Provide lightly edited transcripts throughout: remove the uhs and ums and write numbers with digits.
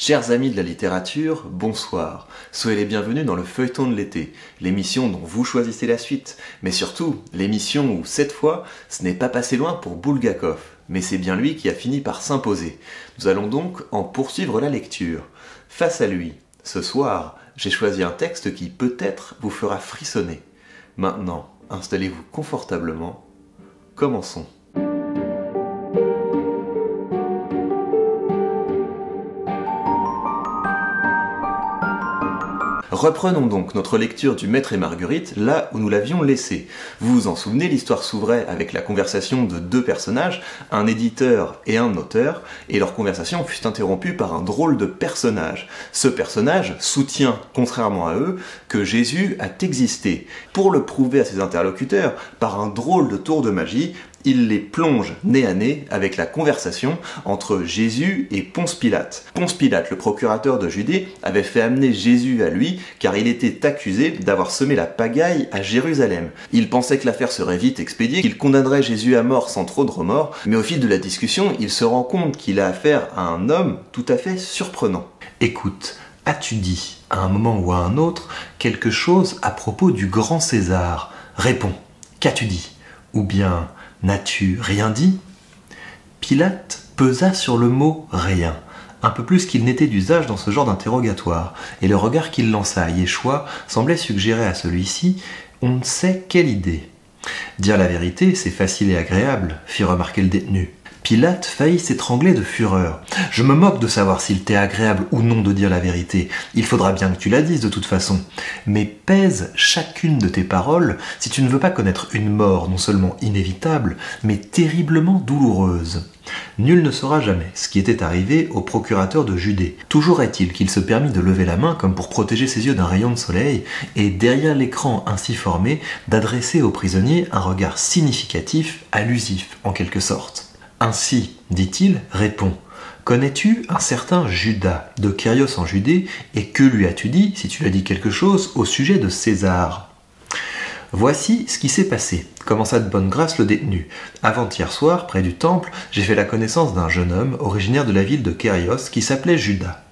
Chers amis de la littérature, bonsoir. Soyez les bienvenus dans le feuilleton de l'été, l'émission dont vous choisissez la suite, mais surtout l'émission où, cette fois, ce n'est pas passé loin pour Bulgakov, mais c'est bien lui qui a fini par s'imposer. Nous allons donc en poursuivre la lecture. Face à lui, ce soir, j'ai choisi un texte qui peut-être vous fera frissonner. Maintenant, installez-vous confortablement. Commençons. Reprenons donc notre lecture du Maître et Marguerite là où nous l'avions laissé. Vous vous en souvenez, l'histoire s'ouvrait avec la conversation de deux personnages, un éditeur et un auteur, et leur conversation fut interrompue par un drôle de personnage. Ce personnage soutient, contrairement à eux, que Jésus a existé. Pour le prouver à ses interlocuteurs, par un drôle de tour de magie, il les plonge nez à nez avec la conversation entre Jésus et Ponce Pilate. Ponce Pilate, le procurateur de Judée, avait fait amener Jésus à lui car il était accusé d'avoir semé la pagaille à Jérusalem. Il pensait que l'affaire serait vite expédiée, qu'il condamnerait Jésus à mort sans trop de remords, mais au fil de la discussion, il se rend compte qu'il a affaire à un homme tout à fait surprenant. « Écoute, as-tu dit, à un moment ou à un autre, quelque chose à propos du grand César ? Réponds, qu'as-tu dit ? Ou bien... n'as-tu rien dit ?» Pilate pesa sur le mot « rien », un peu plus qu'il n'était d'usage dans ce genre d'interrogatoire, et le regard qu'il lança à Yeshua semblait suggérer à celui-ci « on ne sait quelle idée ». « Dire la vérité, c'est facile et agréable », fit remarquer le détenu. Pilate faillit s'étrangler de fureur. « Je me moque de savoir s'il t'est agréable ou non de dire la vérité. Il faudra bien que tu la dises de toute façon. Mais pèse chacune de tes paroles si tu ne veux pas connaître une mort non seulement inévitable, mais terriblement douloureuse. » Nul ne saura jamais ce qui était arrivé au procurateur de Judée. Toujours est-il qu'il se permit de lever la main comme pour protéger ses yeux d'un rayon de soleil et, derrière l'écran ainsi formé, d'adresser au prisonnier un regard significatif, allusif en quelque sorte. Ainsi, dit-il, réponds. Connais-tu un certain Judas de Kérios en Judée, et que lui as-tu dit, si tu lui as dit quelque chose, au sujet de César ? Voici ce qui s'est passé, commença de bonne grâce le détenu. Avant-hier soir, près du temple, j'ai fait la connaissance d'un jeune homme originaire de la ville de Kérios qui s'appelait Judas.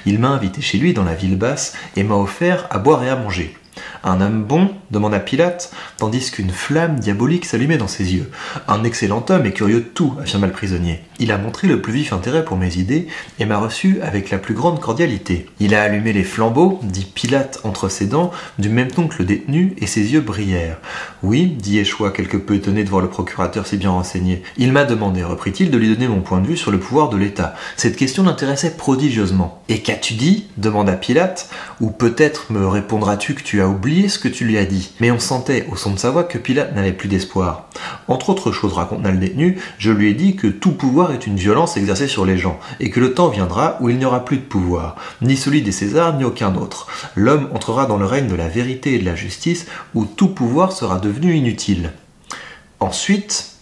Il m'a invité chez lui dans la ville basse et m'a offert à boire et à manger. Un homme bon ? Demanda Pilate, tandis qu'une flamme diabolique s'allumait dans ses yeux. Un excellent homme et curieux de tout, affirma le prisonnier. Il a montré le plus vif intérêt pour mes idées et m'a reçu avec la plus grande cordialité. Il a allumé les flambeaux, dit Pilate entre ses dents, du même ton que le détenu, et ses yeux brillèrent. Oui, dit Yeshua, quelque peu étonné de voir le procurateur si bien renseigné. Il m'a demandé, reprit-il, de lui donner mon point de vue sur le pouvoir de l'État. Cette question l'intéressait prodigieusement. Et qu'as-tu dit ? Demanda Pilate. Ou peut-être me répondras-tu que tu as oublié ce que tu lui as dit. Mais on sentait au son de sa voix que Pilate n'avait plus d'espoir. Entre autres choses, raconta le détenu, je lui ai dit que tout pouvoir est une violence exercée sur les gens, et que le temps viendra où il n'y aura plus de pouvoir, ni celui des Césars, ni aucun autre. L'homme entrera dans le règne de la vérité et de la justice, où tout pouvoir sera devenu inutile. Ensuite,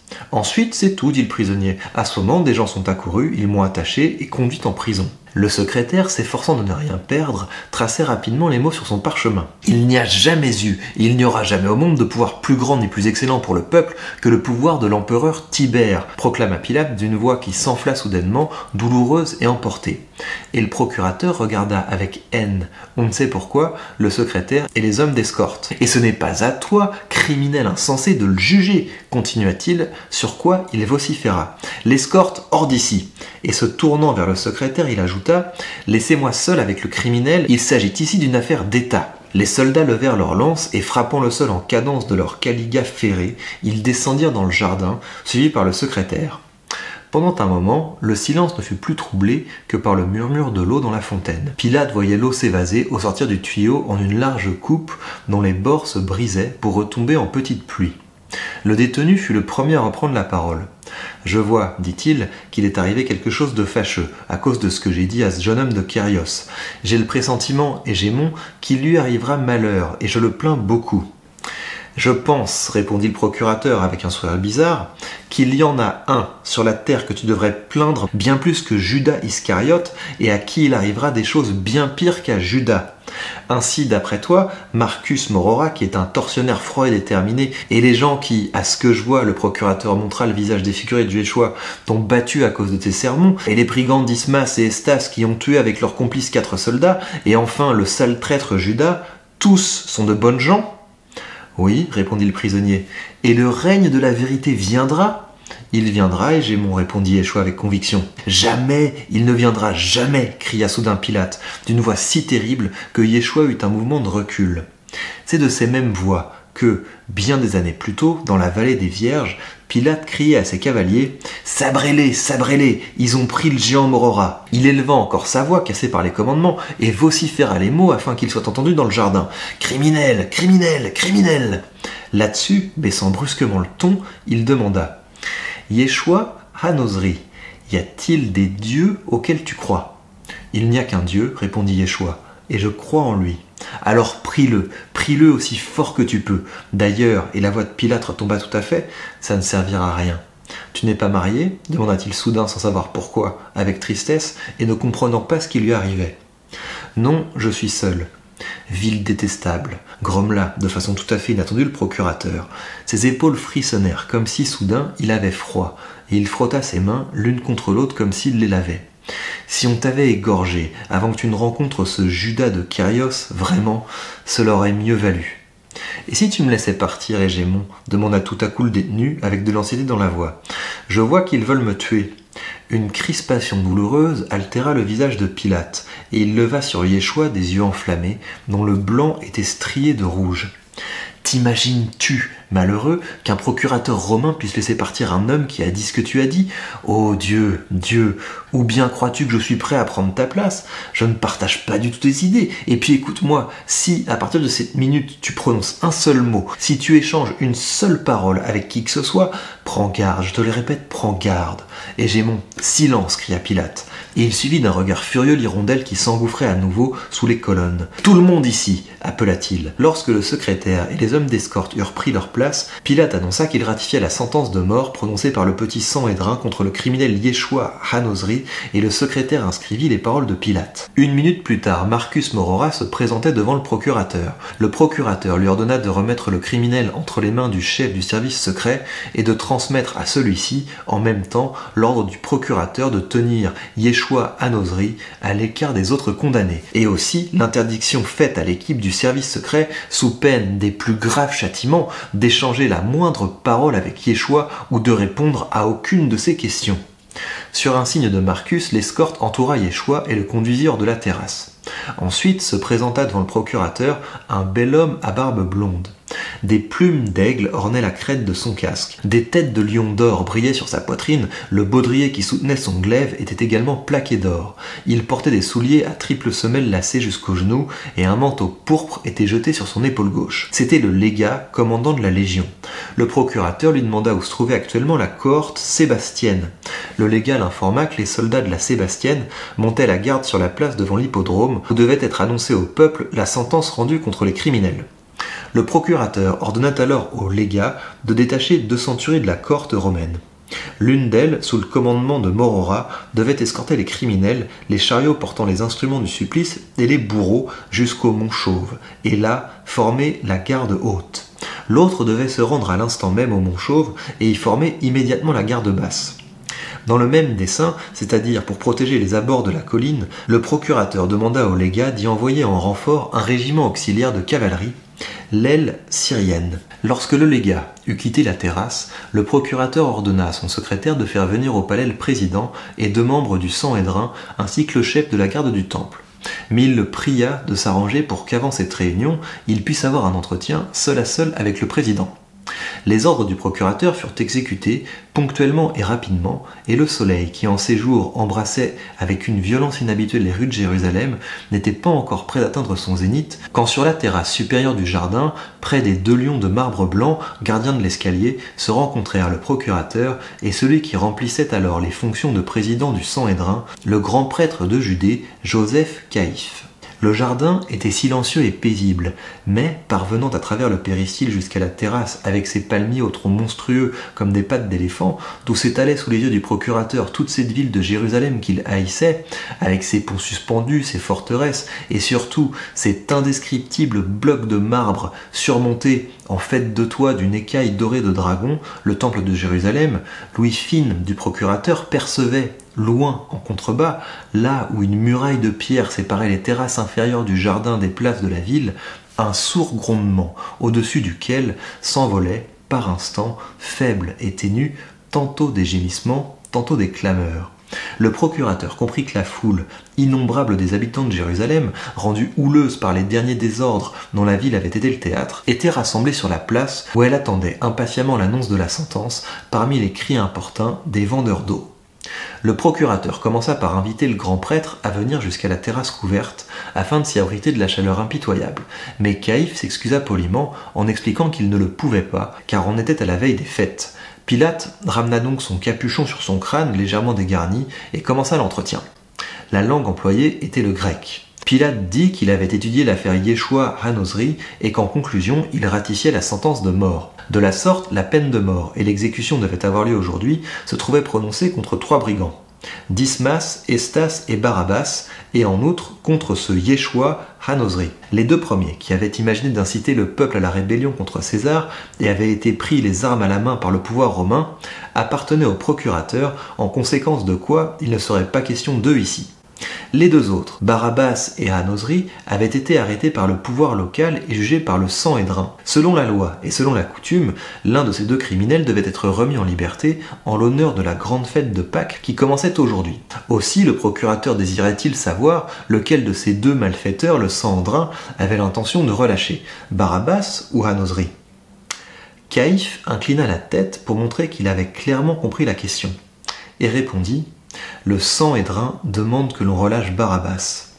c'est tout, dit le prisonnier. À ce moment, des gens sont accourus, ils m'ont attaché et conduit en prison. Le secrétaire, s'efforçant de ne rien perdre, traçait rapidement les mots sur son parchemin. « Il n'y a jamais eu, et il n'y aura jamais au monde de pouvoir plus grand ni plus excellent pour le peuple que le pouvoir de l'empereur Tibère », proclama Pilate d'une voix qui s'enfla soudainement, douloureuse et emportée. Et le procurateur regarda avec haine, on ne sait pourquoi, le secrétaire et les hommes d'escorte. « Et ce n'est pas à toi, criminel insensé, de le juger », continua-t-il, sur quoi il vociféra. « L'escorte hors d'ici !» Et se tournant vers le secrétaire, il ajouta « Laissez-moi seul avec le criminel, il s'agit ici d'une affaire d'État. » Les soldats levèrent leurs lances et frappant le sol en cadence de leurs caligas ferrés, ils descendirent dans le jardin, suivis par le secrétaire. Pendant un moment, le silence ne fut plus troublé que par le murmure de l'eau dans la fontaine. Pilate voyait l'eau s'évaser au sortir du tuyau en une large coupe dont les bords se brisaient pour retomber en petite pluie. Le détenu fut le premier à reprendre la parole. « Je vois, dit-il, qu'il est arrivé quelque chose de fâcheux, à cause de ce que j'ai dit à ce jeune homme de Kérios. J'ai le pressentiment, et Gémon, qu'il lui arrivera malheur, et je le plains beaucoup. » Je pense, répondit le procurateur avec un sourire bizarre, qu'il y en a un sur la terre que tu devrais plaindre bien plus que Judas Iscariote et à qui il arrivera des choses bien pires qu'à Judas. Ainsi, d'après toi, Marcus Morora, qui est un tortionnaire froid et déterminé, et les gens qui, à ce que je vois, le procurateur montra le visage défiguré de Yeshua, t'ont battu à cause de tes sermons, et les brigands d'Ismas et Estas qui ont tué avec leurs complices 4 soldats, et enfin le sale traître Judas, tous sont de bonnes gens ? Oui, répondit le prisonnier, et le règne de la vérité viendra ? Il viendra, et Gémon, répondit Yeshua avec conviction. Jamais, il ne viendra jamais, cria soudain Pilate, d'une voix si terrible que Yeshua eut un mouvement de recul. C'est de ces mêmes voix que, bien des années plus tôt, dans la vallée des Vierges, Pilate criait à ses cavaliers « Sabrez-les, sabrez-les, ils ont pris le géant Morora !» Il éleva encore sa voix, cassée par les commandements, et vociféra les mots afin qu'ils soient entendus dans le jardin. « Criminel, criminel, criminel !» Là-dessus, baissant brusquement le ton, il demanda « Yeshua Hanozri, y a-t-il des dieux auxquels tu crois ?»« Il n'y a qu'un Dieu, répondit Yeshua, et je crois en lui. » Alors prie-le aussi fort que tu peux. D'ailleurs, et la voix de Pilate retomba tout à fait, ça ne servira à rien. Tu n'es pas marié ? Demanda-t-il soudain sans savoir pourquoi, avec tristesse, et ne comprenant pas ce qui lui arrivait. Non, je suis seul. Ville détestable, grommela de façon tout à fait inattendue le procurateur. Ses épaules frissonnèrent, comme si soudain il avait froid, et il frotta ses mains l'une contre l'autre comme s'il les lavait. Si on t'avait égorgé avant que tu ne rencontres ce Judas de Kyrios, vraiment, cela aurait mieux valu. Et si tu me laissais partir, Hégémon, demanda tout à coup le détenu avec de l'anxiété dans la voix. Je vois qu'ils veulent me tuer. Une crispation douloureuse altéra le visage de Pilate, et il leva sur Yeshua des yeux enflammés, dont le blanc était strié de rouge. T'imagines-tu, malheureux, qu'un procurateur romain puisse laisser partir un homme qui a dit ce que tu as dit ? Oh Dieu, Dieu, ou bien crois-tu que je suis prêt à prendre ta place ? Je ne partage pas du tout tes idées. Et puis écoute-moi, si à partir de cette minute tu prononces un seul mot, si tu échanges une seule parole avec qui que ce soit, prends garde, je te le répète, prends garde. Et Gémon, silence, cria Pilate. Et il suivit d'un regard furieux l'hirondelle qui s'engouffrait à nouveau sous les colonnes. Tout le monde ici, appela-t-il. Lorsque le secrétaire et les hommes d'escorte eurent pris leur place, Pilate annonça qu'il ratifiait la sentence de mort prononcée par le petit Sanhédrin contre le criminel Yeshua Hanozri, et le secrétaire inscrivit les paroles de Pilate. Une minute plus tard, Marcus Morora se présentait devant le procurateur. Le procurateur lui ordonna de remettre le criminel entre les mains du chef du service secret et de transmettre à celui-ci, en même temps, l'ordre du procurateur de tenir Yeshua Hanozri à l'écart des autres condamnés, et aussi l'interdiction faite à l'équipe du service secret, sous peine des plus graves châtiments, d'échanger la moindre parole avec Yeshua ou de répondre à aucune de ses questions. Sur un signe de Marcus, l'escorte entoura Yeshua et le conduisit hors de la terrasse. Ensuite se présenta devant le procurateur un bel homme à barbe blonde. Des plumes d'aigle ornaient la crête de son casque. Des têtes de lion d'or brillaient sur sa poitrine, le baudrier qui soutenait son glaive était également plaqué d'or. Il portait des souliers à triple semelle lacés jusqu'aux genoux, et un manteau pourpre était jeté sur son épaule gauche. C'était le légat, commandant de la Légion. Le procurateur lui demanda où se trouvait actuellement la cohorte sébastienne. Le légat l'informa que les soldats de la Sébastienne montaient la garde sur la place devant l'hippodrome, où devait être annoncée au peuple la sentence rendue contre les criminels. Le procurateur ordonna alors au légat de détacher 2 centuries de la cohorte romaine. L'une d'elles, sous le commandement de Morora, devait escorter les criminels, les chariots portant les instruments du supplice et les bourreaux jusqu'au mont Chauve, et là former la garde haute. L'autre devait se rendre à l'instant même au mont Chauve et y former immédiatement la garde basse. Dans le même dessein, c'est-à-dire pour protéger les abords de la colline, le procurateur demanda au légat d'y envoyer en renfort un régiment auxiliaire de cavalerie, l'aile syrienne. Lorsque le légat eut quitté la terrasse, le procurateur ordonna à son secrétaire de faire venir au palais le président et 2 membres du Sanhédrin, ainsi que le chef de la garde du temple. Mais il le pria de s'arranger pour qu'avant cette réunion, il puisse avoir un entretien seul à seul avec le président. Les ordres du procurateur furent exécutés ponctuellement et rapidement, et le soleil, qui en ces jours embrassait avec une violence inhabituelle les rues de Jérusalem, n'était pas encore près d'atteindre son zénith, quand sur la terrasse supérieure du jardin, près des 2 lions de marbre blanc, gardiens de l'escalier, se rencontrèrent le procurateur et celui qui remplissait alors les fonctions de président du Sanhédrin, le grand prêtre de Judée, Joseph Caïphe. Le jardin était silencieux et paisible, mais, parvenant à travers le péristyle jusqu'à la terrasse avec ses palmiers au tronc monstrueux comme des pattes d'éléphant, d'où s'étalait sous les yeux du procurateur toute cette ville de Jérusalem qu'il haïssait, avec ses ponts suspendus, ses forteresses, et surtout cet indescriptible bloc de marbre surmonté en fait de toit d'une écaille dorée de dragon, le temple de Jérusalem, l'ouïe fine du procurateur percevait, loin en contrebas, là où une muraille de pierre séparait les terrasses inférieures du jardin des places de la ville, un sourd grondement, au-dessus duquel s'envolaient, par instants, faibles et ténus, tantôt des gémissements, tantôt des clameurs. Le procurateur comprit que la foule, innombrable des habitants de Jérusalem, rendue houleuse par les derniers désordres dont la ville avait été le théâtre, était rassemblée sur la place où elle attendait impatiemment l'annonce de la sentence parmi les cris importuns des vendeurs d'eau. Le procurateur commença par inviter le grand prêtre à venir jusqu'à la terrasse couverte afin de s'y abriter de la chaleur impitoyable, mais Caïphe s'excusa poliment en expliquant qu'il ne le pouvait pas car on était à la veille des fêtes. Pilate ramena donc son capuchon sur son crâne légèrement dégarni et commença l'entretien. La langue employée était le grec. Pilate dit qu'il avait étudié l'affaire Yeshua Hanozri et qu'en conclusion, il ratifiait la sentence de mort. De la sorte, la peine de mort, et l'exécution devait avoir lieu aujourd'hui, se trouvaient prononcées contre 3 brigands. Dismas, Estas et Barabbas, et en outre contre ce Yeshua Hanozri. Les 2 premiers, qui avaient imaginé d'inciter le peuple à la rébellion contre César et avaient été pris les armes à la main par le pouvoir romain, appartenaient au procurateur, en conséquence de quoi il ne serait pas question d'eux ici. Les 2 autres, Barabbas et Hanozri, avaient été arrêtés par le pouvoir local et jugés par le Sanhédrin. Selon la loi et selon la coutume, l'un de ces 2 criminels devait être remis en liberté en l'honneur de la grande fête de Pâques qui commençait aujourd'hui. Aussi, le procurateur désirait-il savoir lequel de ces 2 malfaiteurs, le Sanhédrin, avait l'intention de relâcher, Barabbas ou Hanozri. Caïphe inclina la tête pour montrer qu'il avait clairement compris la question, et répondit: le Sanhédrin demande que l'on relâche Barabbas.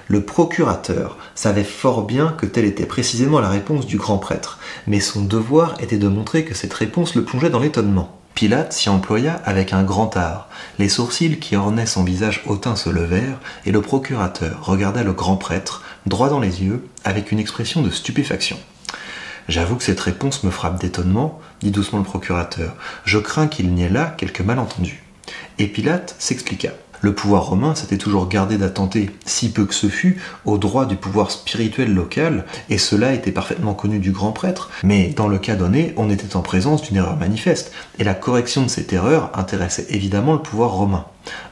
Le procurateur savait fort bien que telle était précisément la réponse du grand prêtre, mais son devoir était de montrer que cette réponse le plongeait dans l'étonnement. Pilate s'y employa avec un grand art. Les sourcils qui ornaient son visage hautain se levèrent, et le procurateur regarda le grand prêtre, droit dans les yeux, avec une expression de stupéfaction. « J'avoue que cette réponse me frappe d'étonnement, dit doucement le procurateur. Je crains qu'il n'y ait là quelque malentendu. » Et Pilate s'expliqua. Le pouvoir romain s'était toujours gardé d'attenter, si peu que ce fût, aux droits du pouvoir spirituel local, et cela était parfaitement connu du grand prêtre, mais dans le cas donné, on était en présence d'une erreur manifeste, et la correction de cette erreur intéressait évidemment le pouvoir romain.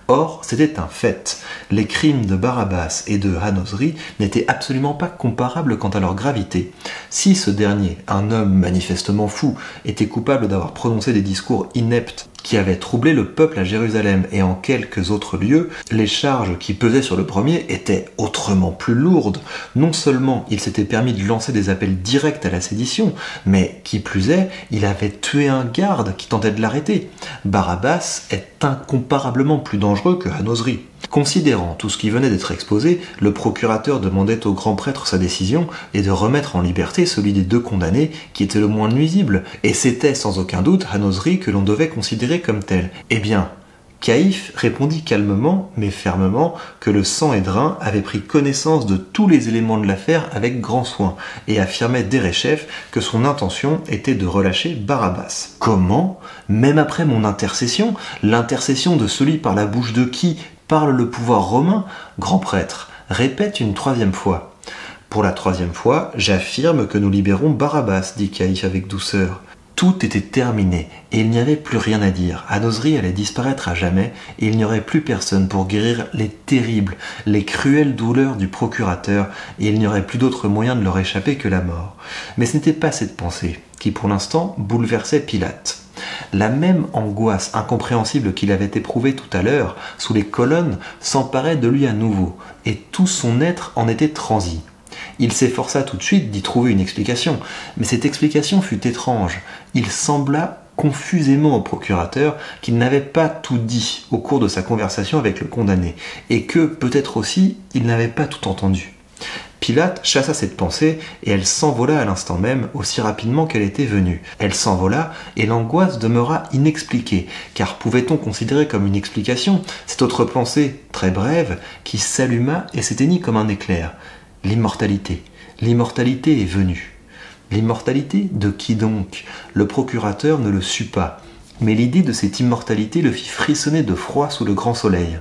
Or, c'était un fait. Les crimes de Barabbas et de Hanozri n'étaient absolument pas comparables quant à leur gravité. Si ce dernier, un homme manifestement fou, était coupable d'avoir prononcé des discours ineptes qui avaient troublé le peuple à Jérusalem et en quelques autres lieux, les charges qui pesaient sur le premier étaient autrement plus lourdes. Non seulement il s'était permis de lancer des appels directs à la sédition, mais qui plus est, il avait tué un garde qui tentait de l'arrêter. Barabbas est incomparablement plus dangereux que Hanozri. Considérant tout ce qui venait d'être exposé, le procurateur demandait au grand prêtre sa décision et de remettre en liberté celui des 2 condamnés qui était le moins nuisible, et c'était sans aucun doute Hanozri que l'on devait considérer comme tel. Eh bien, Caïphe répondit calmement mais fermement que le Sanhédrin avait pris connaissance de tous les éléments de l'affaire avec grand soin et affirmait derechef que son intention était de relâcher Barabbas. Comment ? Même après mon intercession, l'intercession de celui par la bouche de qui parle le pouvoir romain, grand prêtre, répète une 3e fois. Pour la 3e fois, j'affirme que nous libérons Barabbas, dit Caïphe avec douceur. Tout était terminé, et il n'y avait plus rien à dire. Hanozri allait disparaître à jamais, et il n'y aurait plus personne pour guérir les terribles, les cruelles douleurs du procurateur, et il n'y aurait plus d'autre moyen de leur échapper que la mort. Mais ce n'était pas cette pensée, qui pour l'instant bouleversait Pilate. La même angoisse incompréhensible qu'il avait éprouvée tout à l'heure, sous les colonnes, s'emparait de lui à nouveau, et tout son être en était transi. Il s'efforça tout de suite d'y trouver une explication, mais cette explication fut étrange. Il sembla confusément au procurateur qu'il n'avait pas tout dit au cours de sa conversation avec le condamné, et que, peut-être aussi, il n'avait pas tout entendu. Pilate chassa cette pensée et elle s'envola à l'instant même, aussi rapidement qu'elle était venue. Elle s'envola et l'angoisse demeura inexpliquée, car pouvait-on considérer comme une explication cette autre pensée, très brève, qui s'alluma et s'éteignit comme un éclair? L'immortalité. L'immortalité est venue. L'immortalité de qui donc? Le procurateur ne le sut pas, mais l'idée de cette immortalité le fit frissonner de froid sous le grand soleil.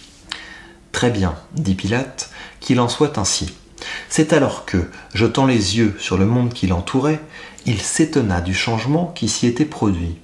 « Très bien, dit Pilate, qu'il en soit ainsi. » C'est alors que, jetant les yeux sur le monde qui l'entourait, il s'étonna du changement qui s'y était produit.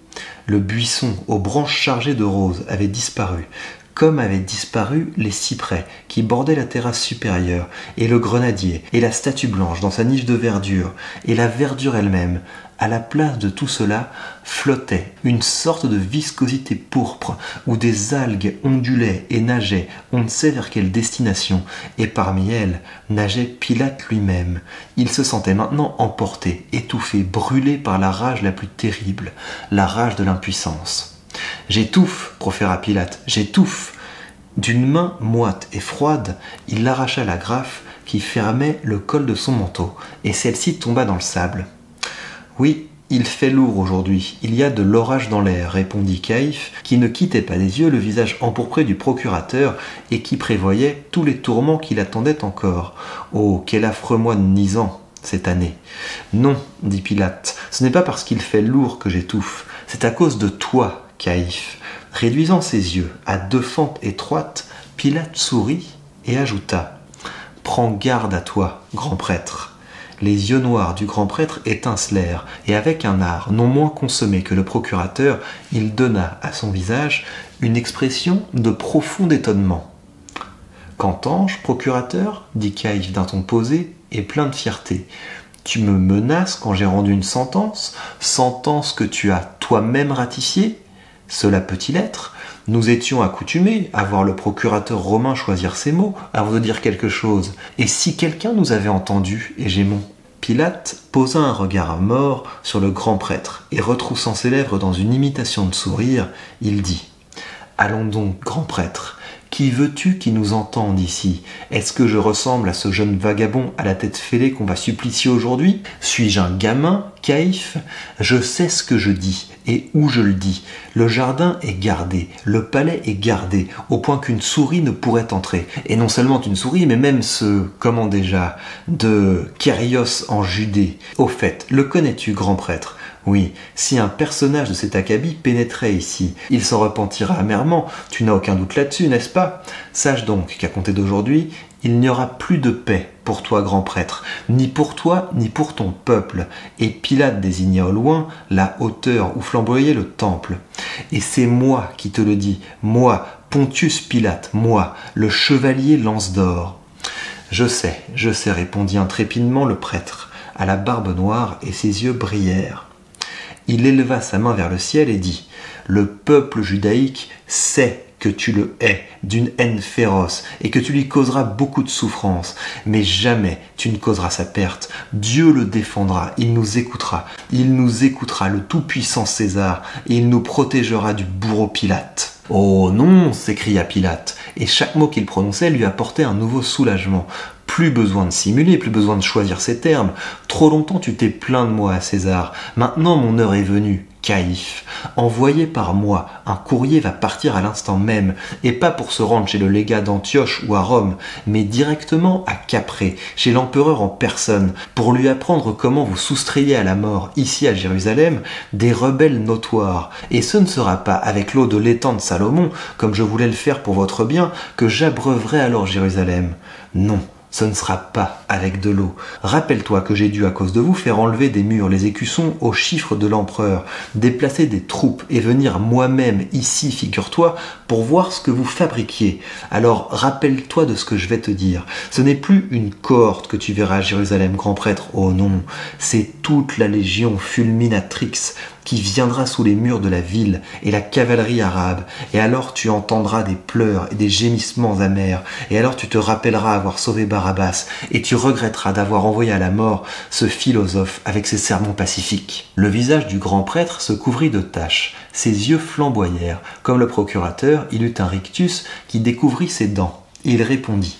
Le buisson aux branches chargées de roses avait disparu, comme avaient disparu les cyprès qui bordaient la terrasse supérieure, et le grenadier, et la statue blanche dans sa niche de verdure, et la verdure elle-même. À la place de tout cela flottait une sorte de viscosité pourpre, où des algues ondulaient et nageaient, on ne sait vers quelle destination, et parmi elles nageait Pilate lui-même. Il se sentait maintenant emporté, étouffé, brûlé par la rage la plus terrible, la rage de l'impuissance. « J'étouffe !» proféra Pilate, « j'étouffe !» D'une main moite et froide, il arracha la graffe qui fermait le col de son manteau, et celle-ci tomba dans le sable. « Oui, il fait lourd aujourd'hui, il y a de l'orage dans l'air, » répondit Caïphe, qui ne quittait pas des yeux le visage empourpré du procurateur et qui prévoyait tous les tourments qui l'attendaient encore. « Oh, quel affreux mois nisant cette année !»« Non, dit Pilate, ce n'est pas parce qu'il fait lourd que j'étouffe, c'est à cause de toi, Caïphe. » Réduisant ses yeux à deux fentes étroites, Pilate sourit et ajouta « Prends garde à toi, grand prêtre. » Les yeux noirs du grand prêtre étincelèrent, et avec un art non moins consommé que le procurateur, il donna à son visage une expression de profond étonnement. « Qu'entends-je, procurateur » dit Caïphe d'un ton posé et plein de fierté. « Tu me menaces quand j'ai rendu une sentence, sentence que tu as toi-même ratifiée ? Cela peut-il être ? Nous étions accoutumés à voir le procurateur romain choisir ses mots avant de dire quelque chose. Et si quelqu'un nous avait entendus, Hégémon ?» Pilate posa un regard mort sur le grand prêtre et retroussant ses lèvres dans une imitation de sourire, il dit « Allons donc, grand prêtre, qui veux-tu qui nous entende ici ? Est-ce que je ressemble à ce jeune vagabond à la tête fêlée qu'on va supplicier aujourd'hui ? Suis-je un gamin, Caïphe ? Je sais ce que je dis et où je le dis. Le jardin est gardé, le palais est gardé, au point qu'une souris ne pourrait entrer. Et non seulement une souris, mais même de Kérios en Judée. Au fait, le connais-tu, grand prêtre ? Oui, si un personnage de cet acabit pénétrait ici, il s'en repentira amèrement, tu n'as aucun doute là-dessus, n'est-ce pas ? Sache donc qu'à compter d'aujourd'hui, il n'y aura plus de paix pour toi, grand prêtre, ni pour toi, ni pour ton peuple. Et Pilate désigna au loin la hauteur où flamboyait le temple. Et c'est moi qui te le dis, moi, Pontius Pilate, moi, le chevalier lance d'or. Je sais, répondit intrépidement le prêtre, à la barbe noire, et ses yeux brillèrent. Il éleva sa main vers le ciel et dit « Le peuple judaïque sait que tu le hais d'une haine féroce et que tu lui causeras beaucoup de souffrance, mais jamais tu ne causeras sa perte. Dieu le défendra, il nous écoutera, le tout-puissant César, et il nous protégera du bourreau Pilate. » « Oh non !» s'écria Pilate, et chaque mot qu'il prononçait lui apportait un nouveau soulagement. Plus besoin de simuler, plus besoin de choisir ses termes. Trop longtemps tu t'es plaint de moi à César. Maintenant mon heure est venue. Caïphe, envoyé par moi, un courrier va partir à l'instant même, et pas pour se rendre chez le légat d'Antioche ou à Rome, mais directement à Caprée, chez l'empereur en personne, pour lui apprendre comment vous soustrayez à la mort, ici à Jérusalem, des rebelles notoires. Et ce ne sera pas avec l'eau de l'étang de Salomon, comme je voulais le faire pour votre bien, que j'abreuverai alors Jérusalem. Non. Ce ne sera pas avec de l'eau. Rappelle-toi que j'ai dû, à cause de vous, faire enlever des murs les écussons aux chiffres de l'empereur, déplacer des troupes et venir moi-même ici, figure-toi, pour voir ce que vous fabriquiez. Alors rappelle-toi de ce que je vais te dire. Ce n'est plus une cohorte que tu verras à Jérusalem, grand prêtre. Oh non, c'est toute la légion fulminatrix qui viendra sous les murs de la ville et la cavalerie arabe, et alors tu entendras des pleurs et des gémissements amers, et alors tu te rappelleras avoir sauvé Barabbas, et tu regretteras d'avoir envoyé à la mort ce philosophe avec ses sermons pacifiques. Le visage du grand prêtre se couvrit de taches, ses yeux flamboyèrent. Comme le procurateur, il eut un rictus qui découvrit ses dents, et il répondit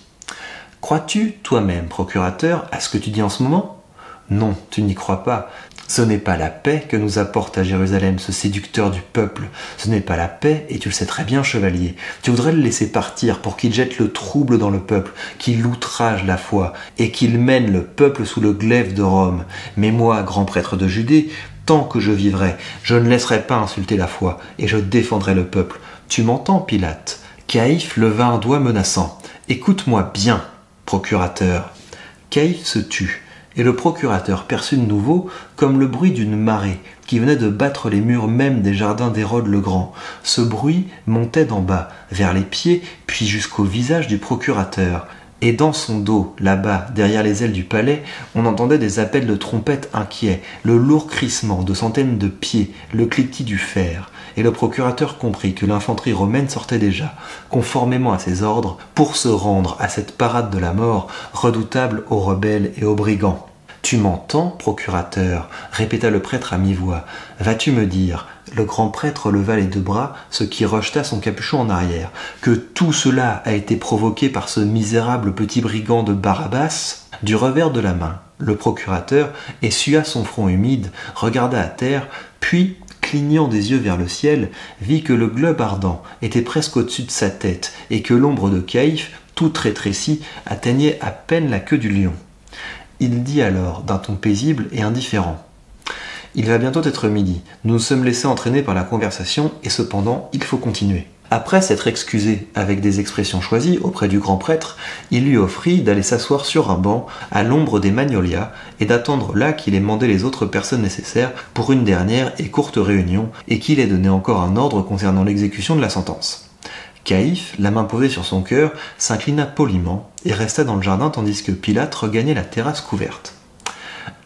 Crois-tu, toi-même, procurateur, à ce que tu dis en ce moment ? Non, tu n'y crois pas. Ce n'est pas la paix que nous apporte à Jérusalem ce séducteur du peuple. Ce n'est pas la paix, et tu le sais très bien, chevalier. Tu voudrais le laisser partir pour qu'il jette le trouble dans le peuple, qu'il outrage la foi, et qu'il mène le peuple sous le glaive de Rome. Mais moi, grand prêtre de Judée, tant que je vivrai, je ne laisserai pas insulter la foi, et je défendrai le peuple. Tu m'entends, Pilate ? Caïphe leva un doigt menaçant. Écoute-moi bien, procurateur. Caïphe se tut. Et le procurateur perçut de nouveau comme le bruit d'une marée qui venait de battre les murs même des jardins d'Hérode le Grand. Ce bruit montait d'en bas, vers les pieds, puis jusqu'au visage du procurateur. Et dans son dos, là-bas, derrière les ailes du palais, on entendait des appels de trompettes inquiets, le lourd crissement de centaines de pieds, le cliquetis du fer. Et le procurateur comprit que l'infanterie romaine sortait déjà, conformément à ses ordres, pour se rendre à cette parade de la mort, redoutable aux rebelles et aux brigands. « Tu m'entends, procurateur ?» répéta le prêtre à mi-voix. « Vas-tu me dire ?» Le grand prêtre leva les deux bras, ce qui rejeta son capuchon en arrière. « Que tout cela a été provoqué par ce misérable petit brigand de Barabbas ?» Du revers de la main, le procurateur essuya son front humide, regarda à terre, puis, clignant des yeux vers le ciel, vit que le globe ardent était presque au-dessus de sa tête et que l'ombre de Caïphe, toute rétrécie, atteignait à peine la queue du lion. Il dit alors, d'un ton paisible et indifférent. « Il va bientôt être midi. Nous nous sommes laissés entraîner par la conversation et cependant, il faut continuer. » Après s'être excusé avec des expressions choisies auprès du grand prêtre, il lui offrit d'aller s'asseoir sur un banc à l'ombre des magnolias et d'attendre là qu'il ait mandé les autres personnes nécessaires pour une dernière et courte réunion et qu'il ait donné encore un ordre concernant l'exécution de la sentence. Caïphe, la main posée sur son cœur, s'inclina poliment et resta dans le jardin tandis que Pilate regagnait la terrasse couverte.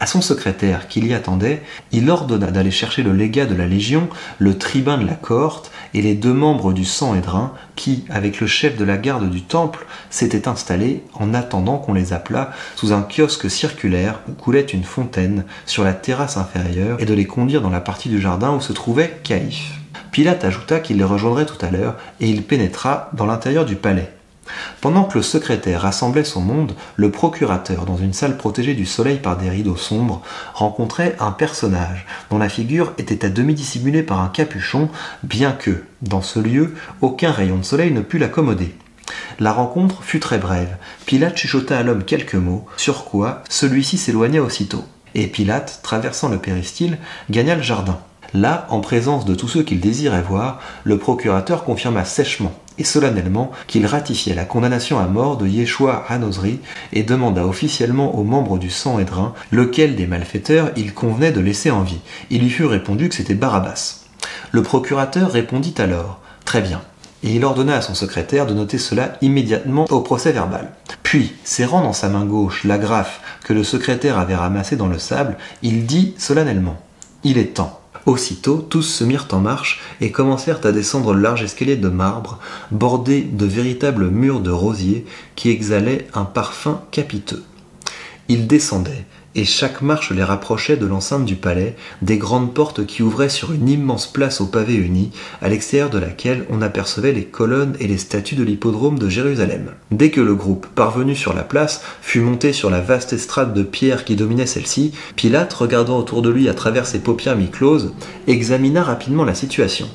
À son secrétaire qui l'y attendait, il ordonna d'aller chercher le légat de la Légion, le tribun de la cohorte et les 2 membres du Sanhédrin qui, avec le chef de la garde du temple, s'étaient installés en attendant qu'on les appelât sous un kiosque circulaire où coulait une fontaine sur la terrasse inférieure et de les conduire dans la partie du jardin où se trouvait Caïphe. Pilate ajouta qu'il les rejoindrait tout à l'heure et il pénétra dans l'intérieur du palais. Pendant que le secrétaire rassemblait son monde, le procurateur, dans une salle protégée du soleil par des rideaux sombres, rencontrait un personnage dont la figure était à demi dissimulée par un capuchon, bien que, dans ce lieu, aucun rayon de soleil ne pût l'accommoder. La rencontre fut très brève. Pilate chuchota à l'homme quelques mots, sur quoi celui-ci s'éloigna aussitôt. Et Pilate, traversant le péristyle, gagna le jardin. Là, en présence de tous ceux qu'il désirait voir, le procurateur confirma sèchement et solennellement qu'il ratifiait la condamnation à mort de Yeshua HaNozri et demanda officiellement aux membres du Sanhédrin lequel des malfaiteurs il convenait de laisser en vie. Il lui fut répondu que c'était Barabbas. Le procurateur répondit alors « Très bien », et il ordonna à son secrétaire de noter cela immédiatement au procès-verbal. Puis, serrant dans sa main gauche l'agrafe que le secrétaire avait ramassée dans le sable, il dit solennellement « Il est temps ». Aussitôt, tous se mirent en marche et commencèrent à descendre le large escalier de marbre, bordé de véritables murs de rosiers qui exhalaient un parfum capiteux. Ils descendaient, et chaque marche les rapprochait de l'enceinte du palais, des grandes portes qui ouvraient sur une immense place aux pavés unis, à l'extérieur de laquelle on apercevait les colonnes et les statues de l'hippodrome de Jérusalem. Dès que le groupe, parvenu sur la place, fut monté sur la vaste estrade de pierre qui dominait celle-ci, Pilate, regardant autour de lui à travers ses paupières mi-closes, examina rapidement la situation.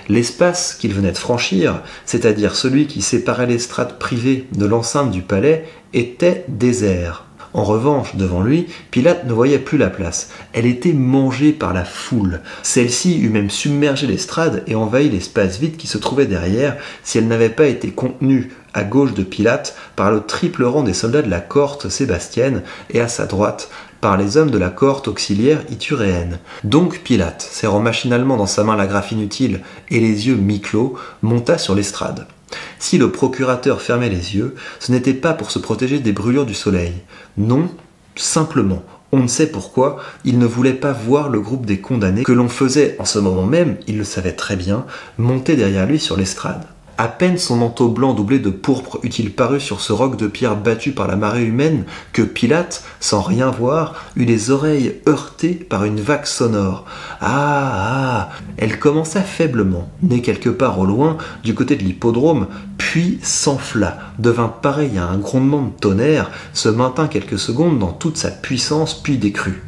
L'espace qu'il venait de franchir, c'est-à-dire celui qui séparait l'estrade privée de l'enceinte du palais, était désert. En revanche, devant lui, Pilate ne voyait plus la place. Elle était mangée par la foule. Celle-ci eût même submergé l'estrade et envahi l'espace vide qui se trouvait derrière si elle n'avait pas été contenue à gauche de Pilate par le triple rang des soldats de la cohorte sébastienne et à sa droite par les hommes de la cohorte auxiliaire ituréenne. Donc Pilate, serrant machinalement dans sa main l'agrafe inutile et les yeux mi-clos, monta sur l'estrade. Si le procurateur fermait les yeux, ce n'était pas pour se protéger des brûlures du soleil. Non, simplement, on ne sait pourquoi, il ne voulait pas voir le groupe des condamnés que l'on faisait, en ce moment même, il le savait très bien, monter derrière lui sur l'estrade. À peine son manteau blanc doublé de pourpre eut-il paru sur ce roc de pierre battu par la marée humaine que Pilate, sans rien voir, eut les oreilles heurtées par une vague sonore. Ah, elle commença faiblement, née quelque part au loin, du côté de l'hippodrome, puis puis s'enfla, devint pareil à un grondement de tonnerre, se maintint quelques secondes dans toute sa puissance, puis décrut.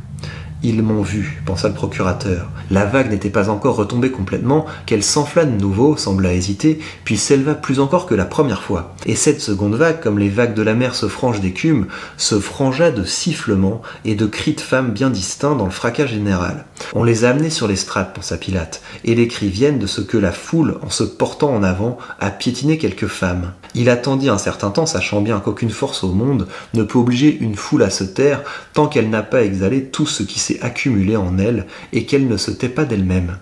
Ils m'ont vu, pensa le procurateur. La vague n'était pas encore retombée complètement, qu'elle s'enfla de nouveau, sembla hésiter, puis s'éleva plus encore que la première fois. Et cette seconde vague, comme les vagues de la mer se frangent d'écume, se frangea de sifflements et de cris de femmes bien distincts dans le fracas général. On les a amenés sur l'estrade, pensa Pilate, et les cris viennent de ce que la foule, en se portant en avant, a piétiné quelques femmes. Il attendit un certain temps, sachant bien qu'aucune force au monde ne peut obliger une foule à se taire tant qu'elle n'a pas exhalé tout ce qui s'est accumulé en elle et qu'elle ne se tait pas d'elle-même.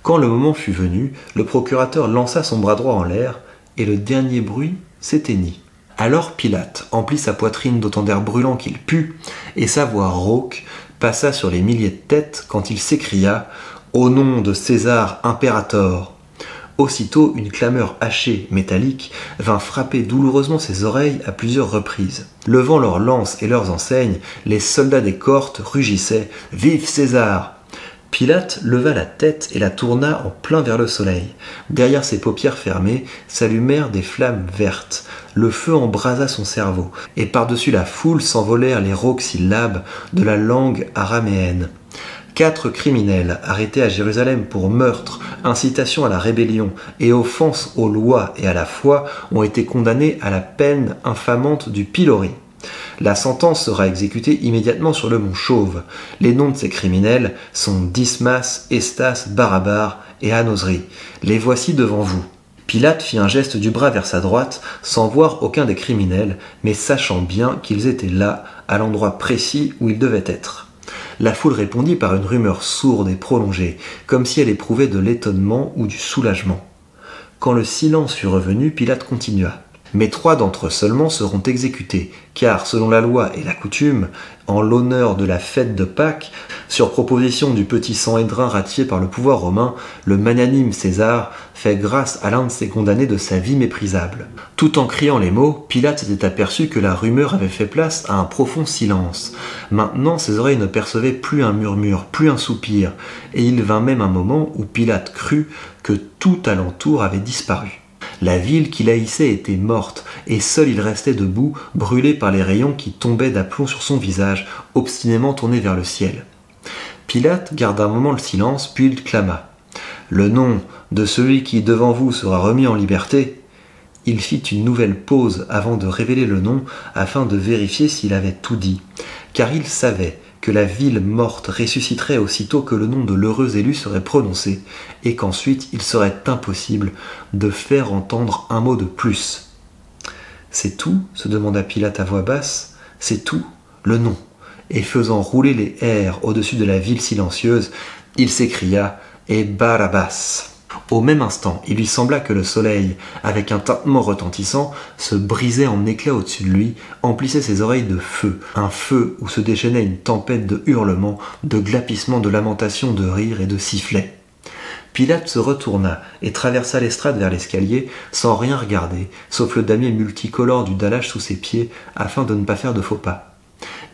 Quand le moment fut venu, le procurateur lança son bras droit en l'air et le dernier bruit s'éteignit. Alors Pilate emplit sa poitrine d'autant d'air brûlant qu'il put, et sa voix rauque passa sur les milliers de têtes quand il s'écria « Au nom de César Impérator !» Aussitôt, une clameur hachée, métallique, vint frapper douloureusement ses oreilles à plusieurs reprises. Levant leurs lances et leurs enseignes, les soldats des cohortes rugissaient « Vive César !» Pilate leva la tête et la tourna en plein vers le soleil. Derrière ses paupières fermées s'allumèrent des flammes vertes. Le feu embrasa son cerveau, et par-dessus la foule s'envolèrent les rauques syllabes de la langue araméenne. 4 criminels arrêtés à Jérusalem pour meurtre, incitation à la rébellion et offense aux lois et à la foi ont été condamnés à la peine infamante du pilori. La sentence sera exécutée immédiatement sur le mont Chauve. Les noms de ces criminels sont Dismas, Estas, Barabar et Anosri. Les voici devant vous. Pilate fit un geste du bras vers sa droite, sans voir aucun des criminels, mais sachant bien qu'ils étaient là, à l'endroit précis où ils devaient être. La foule répondit par une rumeur sourde et prolongée, comme si elle éprouvait de l'étonnement ou du soulagement. Quand le silence fut revenu, Pilate continua. Mais 3 d'entre eux seulement seront exécutés, car, selon la loi et la coutume, en l'honneur de la fête de Pâques, sur proposition du petit Sanhédrin ratifié par le pouvoir romain, le magnanime César fait grâce à l'un de ses condamnés de sa vie méprisable. Tout en criant les mots, Pilate s'était aperçu que la rumeur avait fait place à un profond silence. Maintenant, ses oreilles ne percevaient plus un murmure, plus un soupir, et il vint même un moment où Pilate crut que tout alentour avait disparu. La ville qu'il haïssait était morte, et seul il restait debout, brûlé par les rayons qui tombaient d'aplomb sur son visage, obstinément tourné vers le ciel. Pilate garda un moment le silence, puis il clama. « Le nom de celui qui devant vous sera remis en liberté !» Il fit une nouvelle pause avant de révéler le nom, afin de vérifier s'il avait tout dit, car il savait que la ville morte ressusciterait aussitôt que le nom de l'heureux élu serait prononcé, et qu'ensuite il serait impossible de faire entendre un mot de plus. « C'est tout ?» se demanda Pilate à voix basse. « C'est tout, le nom !» Et faisant rouler les airs au-dessus de la ville silencieuse, il s'écria « Et Barabbas !» Au même instant, il lui sembla que le soleil, avec un tintement retentissant, se brisait en éclats au-dessus de lui, emplissait ses oreilles de feu, un feu où se déchaînait une tempête de hurlements, de glapissements, de lamentations, de rires et de sifflets. Pilate se retourna et traversa l'estrade vers l'escalier, sans rien regarder, sauf le damier multicolore du dallage sous ses pieds, afin de ne pas faire de faux pas.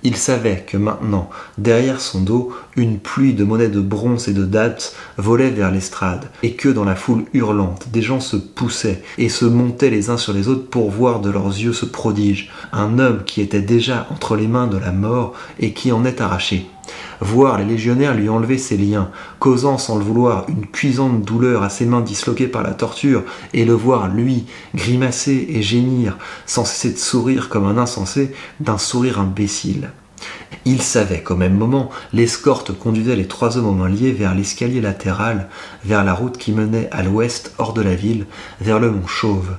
Il savait que maintenant, derrière son dos, une pluie de monnaies de bronze et de dattes volait vers l'estrade, et que dans la foule hurlante, des gens se poussaient et se montaient les uns sur les autres pour voir de leurs yeux ce prodige, un homme qui était déjà entre les mains de la mort et qui en est arraché. Voir les légionnaires lui enlever ses liens, causant sans le vouloir une cuisante douleur à ses mains disloquées par la torture, et le voir, lui, grimacer et gémir, sans cesser de sourire comme un insensé, d'un sourire imbécile. Il savait qu'au même moment, l'escorte conduisait les 3 hommes aux mains liées vers l'escalier latéral, vers la route qui menait à l'ouest, hors de la ville, vers le mont Chauve.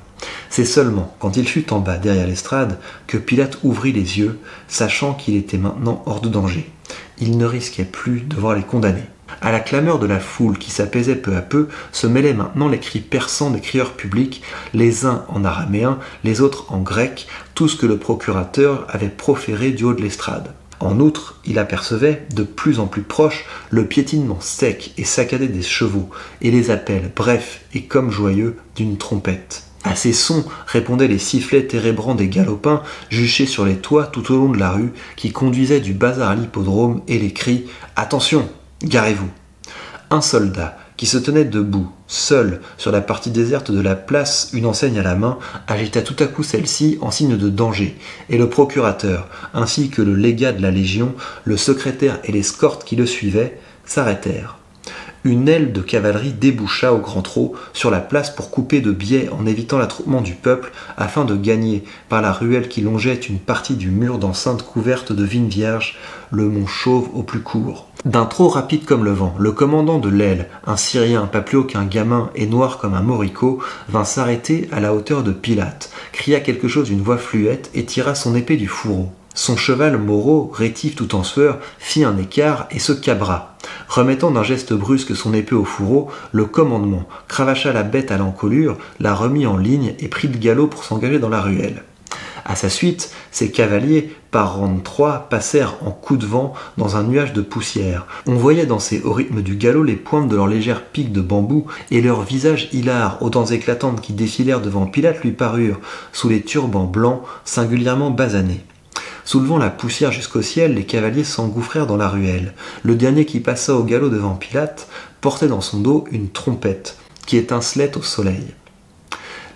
C'est seulement quand il fut en bas, derrière l'estrade, que Pilate ouvrit les yeux, sachant qu'il était maintenant hors de danger. Il ne risquait plus de voir les condamnés. À la clameur de la foule qui s'apaisait peu à peu, se mêlaient maintenant les cris perçants des crieurs publics, les uns en araméen, les autres en grec, tout ce que le procurateur avait proféré du haut de l'estrade. En outre, il apercevait, de plus en plus proche, le piétinement sec et saccadé des chevaux, et les appels brefs et comme joyeux d'une trompette. À ces sons répondaient les sifflets térébrants des galopins juchés sur les toits tout au long de la rue qui conduisaient du bazar à l'hippodrome et les cris « Attention, garez-vous !» Un soldat qui se tenait debout seul, sur la partie déserte de la place, une enseigne à la main, agita tout à coup celle-ci en signe de danger, et le procurateur, ainsi que le légat de la Légion, le secrétaire et l'escorte qui le suivaient, s'arrêtèrent. Une aile de cavalerie déboucha au grand trot sur la place pour couper de biais en évitant l'attroupement du peuple afin de gagner, par la ruelle qui longeait une partie du mur d'enceinte couverte de vignes vierges, le mont Chauve au plus court. D'un trot rapide comme le vent, le commandant de l'aile, un Syrien pas plus haut qu'un gamin et noir comme un moricaud, vint s'arrêter à la hauteur de Pilate, cria quelque chose d'une voix fluette et tira son épée du fourreau. Son cheval Moreau, rétif tout en sueur, fit un écart et se cabra. Remettant d'un geste brusque son épée au fourreau, le commandement cravacha la bête à l'encolure, la remit en ligne et prit le galop pour s'engager dans la ruelle. À sa suite, ses cavaliers, par rang de 3, passèrent en coup de vent dans un nuage de poussière. On voyait danser au rythme du galop les pointes de leurs légères piques de bambou et leurs visages hilars aux dents éclatantes qui défilèrent devant Pilate lui parurent, sous les turbans blancs, singulièrement basanés. Soulevant la poussière jusqu'au ciel, les cavaliers s'engouffrèrent dans la ruelle. Le dernier qui passa au galop devant Pilate portait dans son dos une trompette qui étincelait au soleil.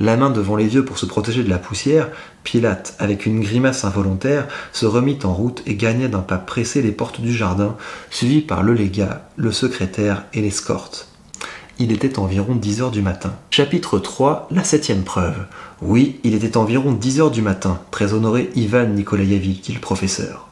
La main devant les yeux pour se protéger de la poussière, Pilate, avec une grimace involontaire, se remit en route et gagna d'un pas pressé les portes du jardin, suivi par le légat, le secrétaire et l'escorte. Il était environ 10 heures du matin. Chapitre 3, la 7e preuve. Oui, il était environ 10 heures du matin, très honoré Ivan Nikolaïevitch, dit le professeur.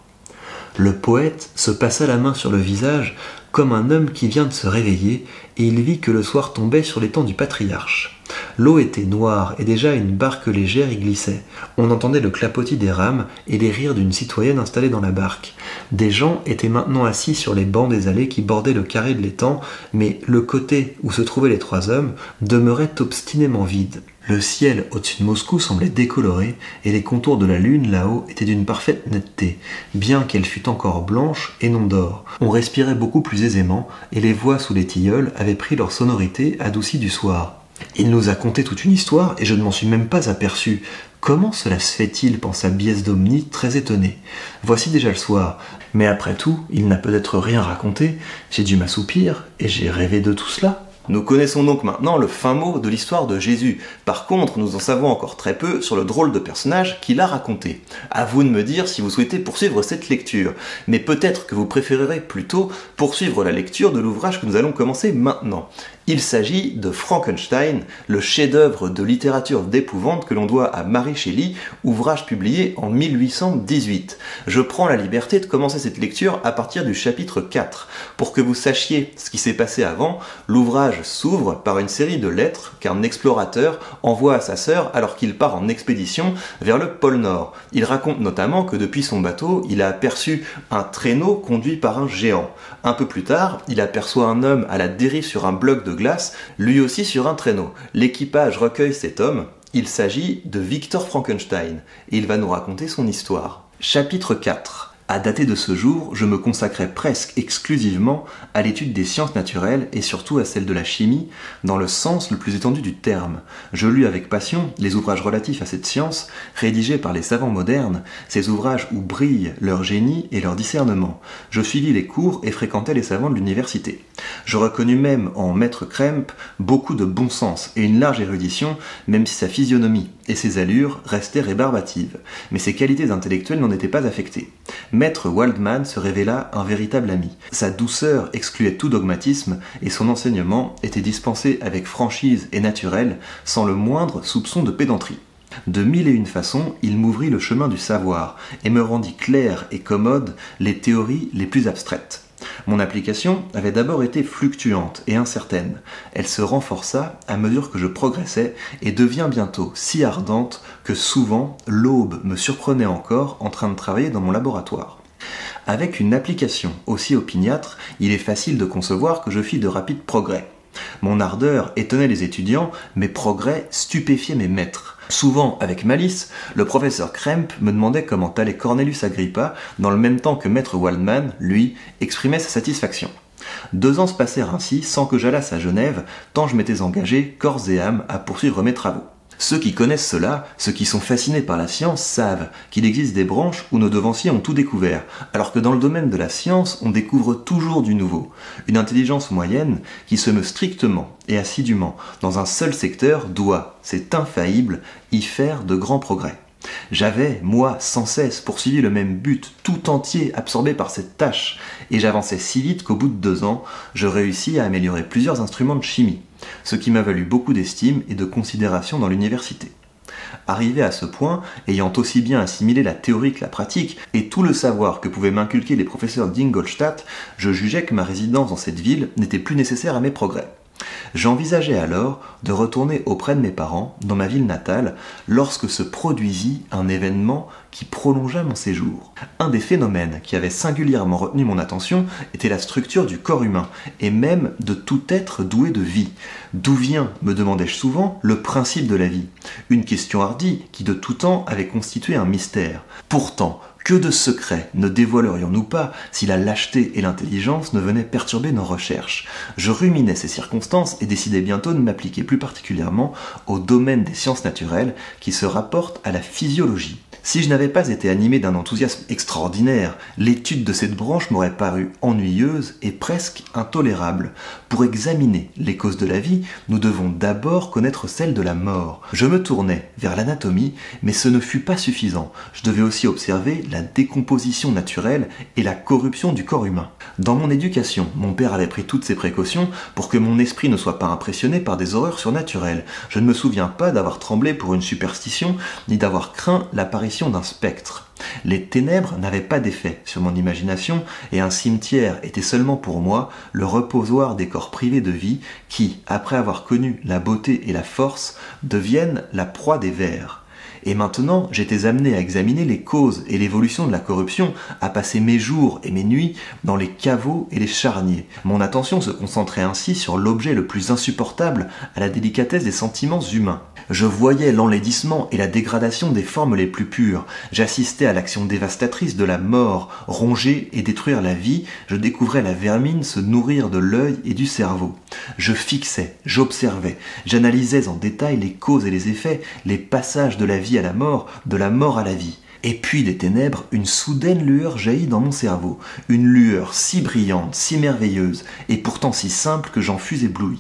Le poète se passa la main sur le visage comme un homme qui vient de se réveiller, et il vit que le soir tombait sur l'étang du patriarche. L'eau était noire et déjà une barque légère y glissait. On entendait le clapotis des rames et les rires d'une citoyenne installée dans la barque. Des gens étaient maintenant assis sur les bancs des allées qui bordaient le carré de l'étang, mais le côté où se trouvaient les 3 hommes demeurait obstinément vide. Le ciel au-dessus de Moscou semblait décoloré et les contours de la lune là-haut étaient d'une parfaite netteté, bien qu'elle fût encore blanche et non d'or. On respirait beaucoup plus aisément et les voix sous les tilleuls avaient pris leur sonorité adoucie du soir. Il nous a conté toute une histoire et je ne m'en suis même pas aperçu. Comment cela se fait-il, pensa Bies Domni, très étonné. Voici déjà le soir. Mais après tout, il n'a peut-être rien raconté. J'ai dû m'assoupir et j'ai rêvé de tout cela. Nous connaissons donc maintenant le fin mot de l'histoire de Jésus. Par contre, nous en savons encore très peu sur le drôle de personnage qu'il a raconté. À vous de me dire si vous souhaitez poursuivre cette lecture. Mais peut-être que vous préférerez plutôt poursuivre la lecture de l'ouvrage que nous allons commencer maintenant. Il s'agit de Frankenstein, le chef-d'œuvre de littérature d'épouvante que l'on doit à Mary Shelley, ouvrage publié en 1818. Je prends la liberté de commencer cette lecture à partir du chapitre 4. Pour que vous sachiez ce qui s'est passé avant, l'ouvrage s'ouvre par une série de lettres qu'un explorateur envoie à sa sœur alors qu'il part en expédition vers le pôle Nord. Il raconte notamment que depuis son bateau, il a aperçu un traîneau conduit par un géant. Un peu plus tard, il aperçoit un homme à la dérive sur un bloc de glace, lui aussi sur un traîneau. L'équipage recueille cet homme. Il s'agit de Victor Frankenstein et il va nous raconter son histoire. Chapitre 4. À dater de ce jour, je me consacrais presque exclusivement à l'étude des sciences naturelles et surtout à celle de la chimie, dans le sens le plus étendu du terme. Je lus avec passion les ouvrages relatifs à cette science, rédigés par les savants modernes, ces ouvrages où brillent leur génie et leur discernement. Je suivis les cours et fréquentais les savants de l'université. Je reconnus même en maître Krempe beaucoup de bon sens et une large érudition, même si sa physionomie et ses allures restaient rébarbatives. Mais ses qualités intellectuelles n'en étaient pas affectées. Maître Waldman se révéla un véritable ami. Sa douceur excluait tout dogmatisme et son enseignement était dispensé avec franchise et naturel, sans le moindre soupçon de pédanterie. De 1001 façons, il m'ouvrit le chemin du savoir et me rendit clair et commode les théories les plus abstraites. Mon application avait d'abord été fluctuante et incertaine. Elle se renforça à mesure que je progressais et devint bientôt si ardente que souvent l'aube me surprenait encore en train de travailler dans mon laboratoire. Avec une application aussi opiniâtre, il est facile de concevoir que je fis de rapides progrès. Mon ardeur étonnait les étudiants, mes progrès stupéfiaient mes maîtres. Souvent, avec malice, le professeur Krempe me demandait comment allait Cornelius Agrippa, dans le même temps que maître Waldman, lui, exprimait sa satisfaction. 2 ans se passèrent ainsi sans que j'allasse à Genève, tant je m'étais engagé, corps et âme, à poursuivre mes travaux. Ceux qui connaissent cela, ceux qui sont fascinés par la science, savent qu'il existe des branches où nos devanciers ont tout découvert, alors que dans le domaine de la science, on découvre toujours du nouveau. Une intelligence moyenne qui se meut strictement et assidûment dans un seul secteur doit, c'est infaillible, y faire de grands progrès. J'avais, moi, sans cesse poursuivi le même but, tout entier absorbé par cette tâche, et j'avançais si vite qu'au bout de 2 ans, je réussis à améliorer plusieurs instruments de chimie, ce qui m'a valu beaucoup d'estime et de considération dans l'université. Arrivé à ce point, ayant aussi bien assimilé la théorie que la pratique, et tout le savoir que pouvaient m'inculquer les professeurs d'Ingolstadt, je jugeais que ma résidence dans cette ville n'était plus nécessaire à mes progrès. J'envisageais alors de retourner auprès de mes parents, dans ma ville natale, lorsque se produisit un événement qui prolongea mon séjour. Un des phénomènes qui avait singulièrement retenu mon attention était la structure du corps humain, et même de tout être doué de vie. D'où vient, me demandais-je souvent, le principe de la vie? Une question hardie qui de tout temps avait constitué un mystère. Pourtant, que de secrets ne dévoilerions-nous pas si la lâcheté et l'intelligence ne venaient perturber nos recherches? Je ruminais ces circonstances et décidai bientôt de m'appliquer plus particulièrement au domaine des sciences naturelles qui se rapportent à la physiologie. Si je n'avais pas été animé d'un enthousiasme extraordinaire, l'étude de cette branche m'aurait paru ennuyeuse et presque intolérable. Pour examiner les causes de la vie, nous devons d'abord connaître celles de la mort. Je me tournai vers l'anatomie, mais ce ne fut pas suffisant. Je devais aussi observer la décomposition naturelle et la corruption du corps humain. Dans mon éducation, mon père avait pris toutes ces précautions pour que mon esprit ne soit pas impressionné par des horreurs surnaturelles. Je ne me souviens pas d'avoir tremblé pour une superstition, ni d'avoir craint l'apparition d'un spectre. Les ténèbres n'avaient pas d'effet sur mon imagination et un cimetière était seulement pour moi le reposoir des corps privés de vie qui, après avoir connu la beauté et la force, deviennent la proie des vers. Et maintenant, j'étais amené à examiner les causes et l'évolution de la corruption, à passer mes jours et mes nuits dans les caveaux et les charniers. Mon attention se concentrait ainsi sur l'objet le plus insupportable à la délicatesse des sentiments humains. Je voyais l'enlaidissement et la dégradation des formes les plus pures. J'assistais à l'action dévastatrice de la mort, ronger et détruire la vie. Je découvrais la vermine se nourrir de l'œil et du cerveau. Je fixais, j'observais, j'analysais en détail les causes et les effets, les passages de la vie à la mort à la vie. Et puis des ténèbres, une soudaine lueur jaillit dans mon cerveau, une lueur si brillante, si merveilleuse, et pourtant si simple que j'en fus ébloui.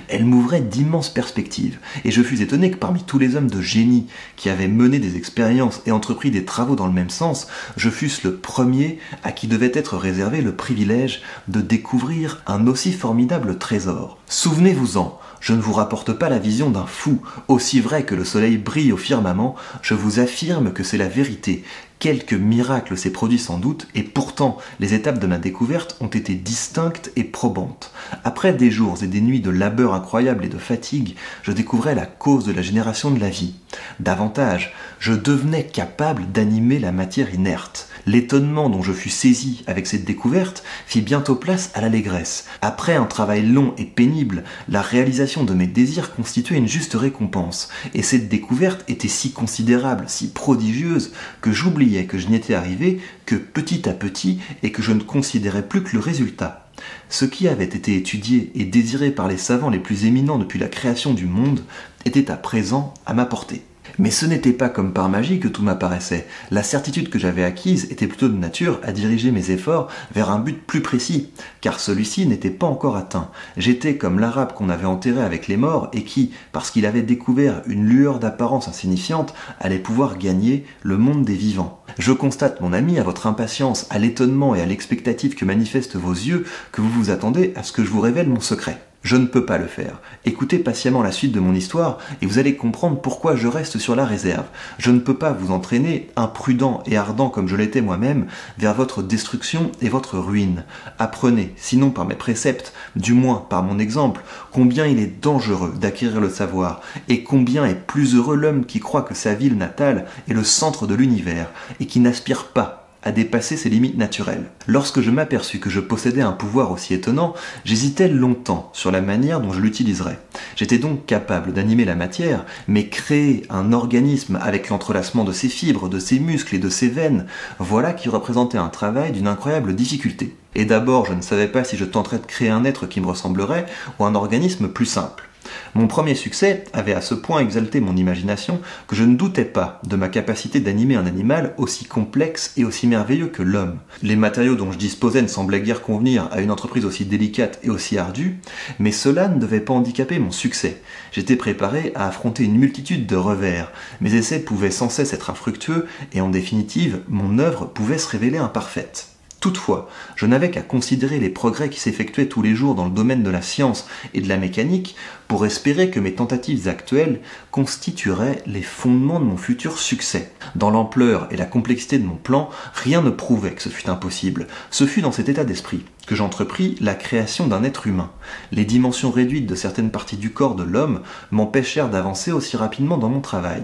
Elle m'ouvrait d'immenses perspectives, et je fus étonné que parmi tous les hommes de génie qui avaient mené des expériences et entrepris des travaux dans le même sens, je fusse le premier à qui devait être réservé le privilège de découvrir un aussi formidable trésor. Souvenez-vous-en, je ne vous rapporte pas la vision d'un fou. Aussi vrai que le soleil brille au firmament, je vous affirme que c'est la vérité. Quelque miracle s'est produit sans doute, et pourtant les étapes de ma découverte ont été distinctes et probantes. Après des jours et des nuits de labeur incroyable et de fatigue, je découvrais la cause de la génération de la vie. Davantage, je devenais capable d'animer la matière inerte. L'étonnement dont je fus saisi avec cette découverte fit bientôt place à l'allégresse. Après un travail long et pénible, la réalisation de mes désirs constituait une juste récompense, et cette découverte était si considérable, si prodigieuse, que j'oubliais que je n'y étais arrivé que petit à petit et que je ne considérais plus que le résultat. Ce qui avait été étudié et désiré par les savants les plus éminents depuis la création du monde était à présent à ma portée. Mais ce n'était pas comme par magie que tout m'apparaissait. La certitude que j'avais acquise était plutôt de nature à diriger mes efforts vers un but plus précis, car celui-ci n'était pas encore atteint. J'étais comme l'arabe qu'on avait enterré avec les morts et qui, parce qu'il avait découvert une lueur d'apparence insignifiante, allait pouvoir gagner le monde des vivants. Je constate, mon ami, à votre impatience, à l'étonnement et à l'expectative que manifestent vos yeux, que vous vous attendez à ce que je vous révèle mon secret. Je ne peux pas le faire. Écoutez patiemment la suite de mon histoire et vous allez comprendre pourquoi je reste sur la réserve. Je ne peux pas vous entraîner, imprudent et ardent comme je l'étais moi-même, vers votre destruction et votre ruine. Apprenez, sinon par mes préceptes, du moins par mon exemple, combien il est dangereux d'acquérir le savoir et combien est plus heureux l'homme qui croit que sa ville natale est le centre de l'univers et qui n'aspire pas à dépasser ses limites naturelles. Lorsque je m'aperçus que je possédais un pouvoir aussi étonnant, j'hésitais longtemps sur la manière dont je l'utiliserais. J'étais donc capable d'animer la matière, mais créer un organisme avec l'entrelacement de ses fibres, de ses muscles et de ses veines, voilà qui représentait un travail d'une incroyable difficulté. Et d'abord, je ne savais pas si je tenterais de créer un être qui me ressemblerait ou un organisme plus simple. Mon premier succès avait à ce point exalté mon imagination que je ne doutais pas de ma capacité d'animer un animal aussi complexe et aussi merveilleux que l'homme. Les matériaux dont je disposais ne semblaient guère convenir à une entreprise aussi délicate et aussi ardue, mais cela ne devait pas handicaper mon succès. J'étais préparé à affronter une multitude de revers. Mes essais pouvaient sans cesse être infructueux et en définitive, mon œuvre pouvait se révéler imparfaite. Toutefois, je n'avais qu'à considérer les progrès qui s'effectuaient tous les jours dans le domaine de la science et de la mécanique pour espérer que mes tentatives actuelles constitueraient les fondements de mon futur succès. Dans l'ampleur et la complexité de mon plan, rien ne prouvait que ce fût impossible. Ce fut dans cet état d'esprit que j'entrepris la création d'un être humain. Les dimensions réduites de certaines parties du corps de l'homme m'empêchèrent d'avancer aussi rapidement dans mon travail.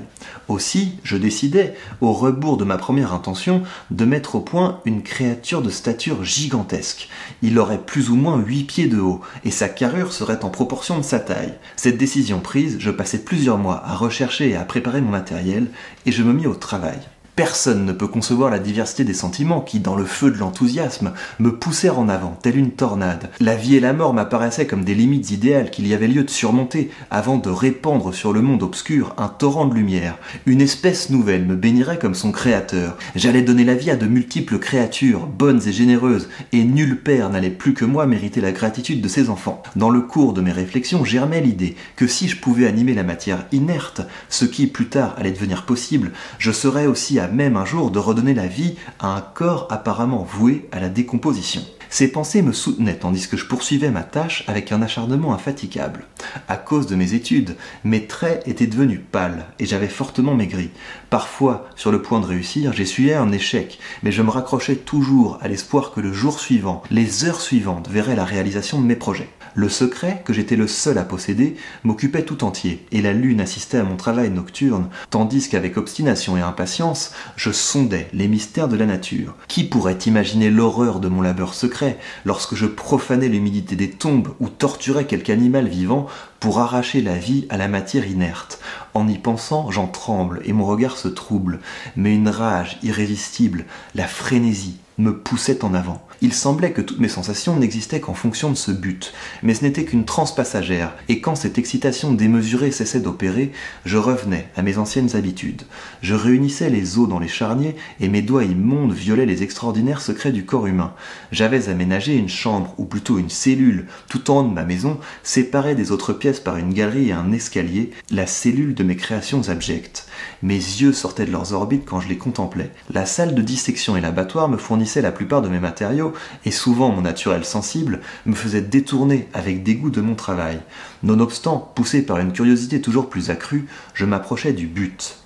Aussi, je décidai, au rebours de ma première intention, de mettre au point une créature de stature gigantesque. Il aurait plus ou moins 8 pieds de haut, et sa carrure serait en proportion de sa taille. Cette décision prise, je passai plusieurs mois à rechercher et à préparer mon matériel, et je me mis au travail. Personne ne peut concevoir la diversité des sentiments qui, dans le feu de l'enthousiasme, me poussèrent en avant, telle une tornade. La vie et la mort m'apparaissaient comme des limites idéales qu'il y avait lieu de surmonter avant de répandre sur le monde obscur un torrent de lumière. Une espèce nouvelle me bénirait comme son créateur. J'allais donner la vie à de multiples créatures, bonnes et généreuses, et nul père n'allait plus que moi mériter la gratitude de ses enfants. Dans le cours de mes réflexions germait l'idée que si je pouvais animer la matière inerte, ce qui plus tard allait devenir possible, je serais aussi à même un jour de redonner la vie à un corps apparemment voué à la décomposition. Ces pensées me soutenaient tandis que je poursuivais ma tâche avec un acharnement infatigable. À cause de mes études, mes traits étaient devenus pâles et j'avais fortement maigri. Parfois, sur le point de réussir, j'essuyais un échec, mais je me raccrochais toujours à l'espoir que le jour suivant, les heures suivantes verraient la réalisation de mes projets. Le secret, que j'étais le seul à posséder, m'occupait tout entier, et la lune assistait à mon travail nocturne, tandis qu'avec obstination et impatience, je sondais les mystères de la nature. Qui pourrait imaginer l'horreur de mon labeur secret lorsque je profanais l'humidité des tombes ou torturais quelque animal vivant pour arracher la vie à la matière inerte? En y pensant, j'en tremble et mon regard se trouble, mais une rage irrésistible, la frénésie, me poussait en avant. Il semblait que toutes mes sensations n'existaient qu'en fonction de ce but, mais ce n'était qu'une transe passagère, et quand cette excitation démesurée cessait d'opérer, je revenais à mes anciennes habitudes. Je réunissais les os dans les charniers, et mes doigts immondes violaient les extraordinaires secrets du corps humain. J'avais aménagé une chambre, ou plutôt une cellule, tout en haut de ma maison, séparée des autres pièces par une galerie et un escalier, la cellule de mes créations abjectes. Mes yeux sortaient de leurs orbites quand je les contemplais. La salle de dissection et l'abattoir me fournissaient la plupart de mes matériaux, et souvent mon naturel sensible me faisait détourner avec dégoût de mon travail. Nonobstant, poussé par une curiosité toujours plus accrue, je m'approchais du but.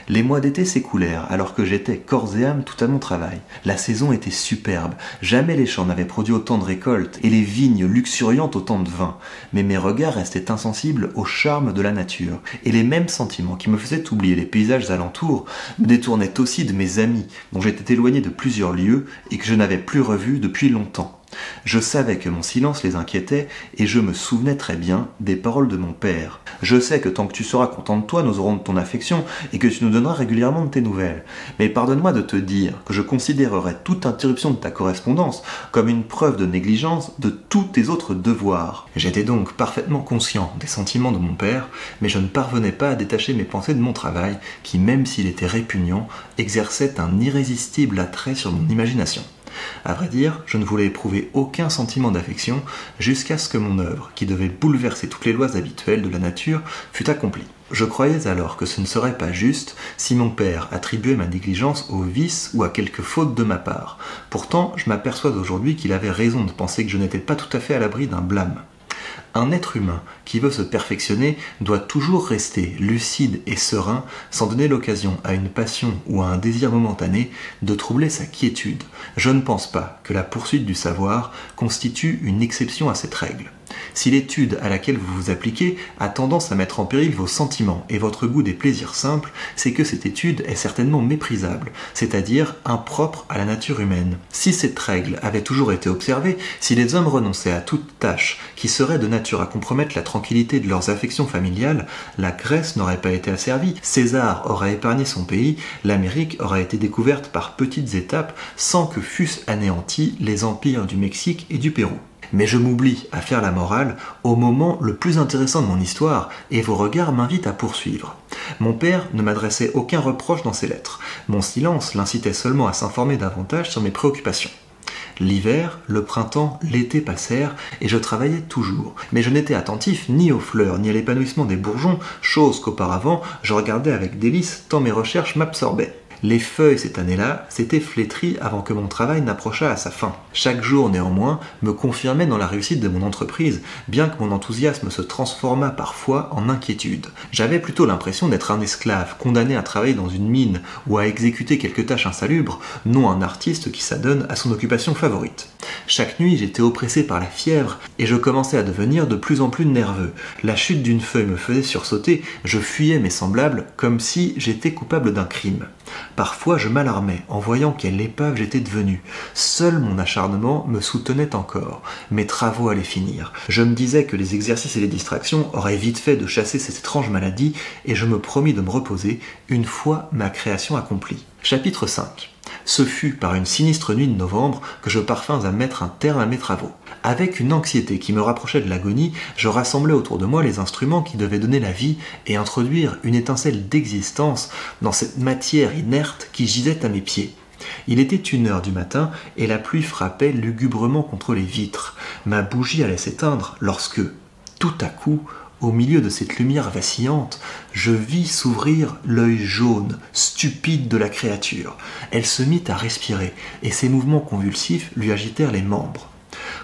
Les mois d'été s'écoulèrent alors que j'étais corps et âme tout à mon travail. La saison était superbe, jamais les champs n'avaient produit autant de récoltes et les vignes luxuriantes autant de vin. Mais mes regards restaient insensibles au charme de la nature, et les mêmes sentiments qui me faisaient oublier les paysages alentours me détournaient aussi de mes amis dont j'étais éloigné de plusieurs lieues et que je n'avais plus revus depuis longtemps. Je savais que mon silence les inquiétait et je me souvenais très bien des paroles de mon père. Je sais que tant que tu seras content de toi, nous aurons de ton affection et que tu nous donneras régulièrement de tes nouvelles. Mais pardonne-moi de te dire que je considérerais toute interruption de ta correspondance comme une preuve de négligence de tous tes autres devoirs. J'étais donc parfaitement conscient des sentiments de mon père, mais je ne parvenais pas à détacher mes pensées de mon travail qui, même s'il était répugnant, exerçait un irrésistible attrait sur mon imagination. À vrai dire, je ne voulais éprouver aucun sentiment d'affection jusqu'à ce que mon œuvre, qui devait bouleverser toutes les lois habituelles de la nature, fût accomplie. Je croyais alors que ce ne serait pas juste si mon père attribuait ma négligence au vice ou à quelque faute de ma part. Pourtant, je m'aperçois aujourd'hui qu'il avait raison de penser que je n'étais pas tout à fait à l'abri d'un blâme. Un être humain qui veut se perfectionner doit toujours rester lucide et serein sans donner l'occasion à une passion ou à un désir momentané de troubler sa quiétude. Je ne pense pas que la poursuite du savoir constitue une exception à cette règle. Si l'étude à laquelle vous vous appliquez a tendance à mettre en péril vos sentiments et votre goût des plaisirs simples, c'est que cette étude est certainement méprisable, c'est-à-dire impropre à la nature humaine. Si cette règle avait toujours été observée, si les hommes renonçaient à toute tâche qui serait de nature à compromettre la tranquillité de leurs affections familiales, la Grèce n'aurait pas été asservie, César aurait épargné son pays, l'Amérique aurait été découverte par petites étapes sans que fussent anéantis les empires du Mexique et du Pérou. Mais je m'oublie à faire la morale au moment le plus intéressant de mon histoire et vos regards m'invitent à poursuivre. Mon père ne m'adressait aucun reproche dans ses lettres. Mon silence l'incitait seulement à s'informer davantage sur mes préoccupations. L'hiver, le printemps, l'été passèrent et je travaillais toujours. Mais je n'étais attentif ni aux fleurs ni à l'épanouissement des bourgeons, chose qu'auparavant je regardais avec délice tant mes recherches m'absorbaient. Les feuilles cette année-là s'étaient flétries avant que mon travail n'approchât à sa fin. Chaque jour néanmoins me confirmait dans la réussite de mon entreprise, bien que mon enthousiasme se transformât parfois en inquiétude. J'avais plutôt l'impression d'être un esclave, condamné à travailler dans une mine ou à exécuter quelques tâches insalubres, non un artiste qui s'adonne à son occupation favorite. Chaque nuit j'étais oppressé par la fièvre et je commençais à devenir de plus en plus nerveux. La chute d'une feuille me faisait sursauter, je fuyais mes semblables comme si j'étais coupable d'un crime. Parfois je m'alarmais en voyant quelle épave j'étais devenu. Seul mon acharnement me soutenait encore. Mes travaux allaient finir. Je me disais que les exercices et les distractions auraient vite fait de chasser cette étrange maladie et je me promis de me reposer une fois ma création accomplie. Chapitre 5. Ce fut par une sinistre nuit de novembre que je parvins à mettre un terme à mes travaux. Avec une anxiété qui me rapprochait de l'agonie, je rassemblais autour de moi les instruments qui devaient donner la vie et introduire une étincelle d'existence dans cette matière inerte qui gisait à mes pieds. Il était 1h du matin et la pluie frappait lugubrement contre les vitres. Ma bougie allait s'éteindre lorsque, tout à coup, au milieu de cette lumière vacillante, je vis s'ouvrir l'œil jaune, stupide de la créature. Elle se mit à respirer, et ses mouvements convulsifs lui agitèrent les membres.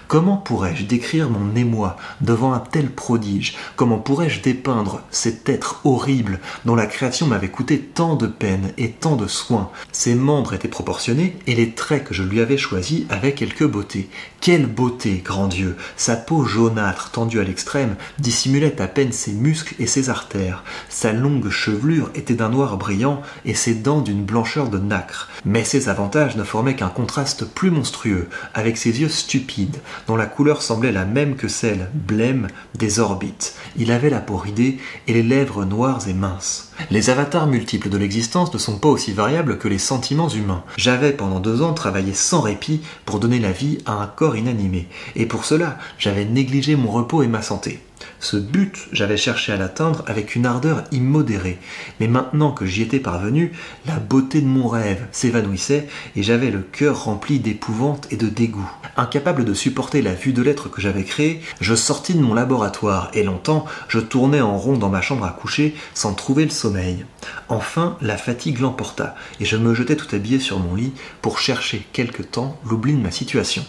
Comment pourrais-je décrire mon émoi devant un tel prodige? Comment pourrais-je dépeindre cet être horrible dont la création m'avait coûté tant de peine et tant de soins? Ses membres étaient proportionnés et les traits que je lui avais choisis avaient quelque beauté. Quelle beauté, grand Dieu! Sa peau jaunâtre, tendue à l'extrême, dissimulait à peine ses muscles et ses artères. Sa longue chevelure était d'un noir brillant et ses dents d'une blancheur de nacre. Mais ces avantages ne formaient qu'un contraste plus monstrueux avec ses yeux stupides, dont la couleur semblait la même que celle, blême, des orbites. Il avait la peau ridée et les lèvres noires et minces. Les avatars multiples de l'existence ne sont pas aussi variables que les sentiments humains. J'avais pendant 2 ans travaillé sans répit pour donner la vie à un corps inanimé, et pour cela j'avais négligé mon repos et ma santé. Ce but, j'avais cherché à l'atteindre avec une ardeur immodérée. Mais maintenant que j'y étais parvenu, la beauté de mon rêve s'évanouissait et j'avais le cœur rempli d'épouvante et de dégoût. Incapable de supporter la vue de l'être que j'avais créé, je sortis de mon laboratoire et longtemps, je tournais en rond dans ma chambre à coucher sans trouver le sommeil. Enfin, la fatigue l'emporta et je me jetai tout habillé sur mon lit pour chercher quelque temps l'oubli de ma situation.